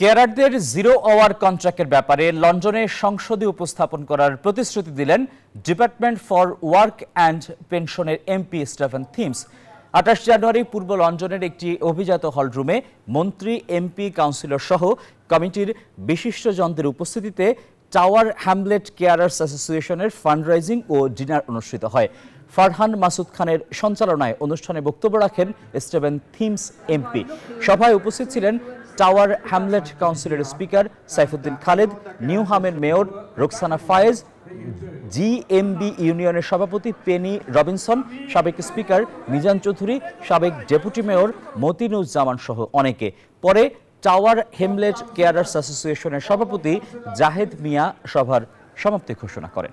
কেয়ারারদের zero hour কন্ট্রাক্টের ব্যাপারে লন্ডনে সংসদে উপস্থাপন করার প্রতিশ্রুতি দিলেন ডিপার্টমেন্ট ফর ওয়ার্ক অ্যান্ড পেনশনের এমপি স্টিফেন থিমস। 28 জানুয়ারি পূর্ব লন্ডনের একটি অভিজাত হলরুমে মন্ত্রী, এমপি, কাউন্সিলর সহ কমিটির বিশিষ্টজনদের উপস্থিতিতে টাওয়ার হ্যামলেট কেয়ারার্স অ্যাসোসিয়েশনের ফান্ডরাইজিং ও ডিনার অনুষ্ঠিত হয়। ফারহান মাসুদ খানের সঞ্চালনায় অনুষ্ঠানে বক্তব্য রাখেন স্টিফেন থিমস এমপি। সভায় উপস্থিত ছিলেন টাওয়ার হ্যামলেট কাউন্সিলের স্পিকার সাইফুদ্দিন খালেদ, নিউহামের মেয়র রোকসানা ফায়েজ, জিএমবি ইউনিয়নের সভাপতি পেনি রবিনসন, সাবেক স্পিকার মিজান চৌধুরী, সাবেক ডেপুটি মেয়র মতিনুজ্জামান সহ অনেকে। পরে টাওয়ার হ্যামলেট কেয়ারার্স অ্যাসোসিয়েশনের সভাপতি জাহেদ মিয়া সভার সমাপ্তি ঘোষণা করেন।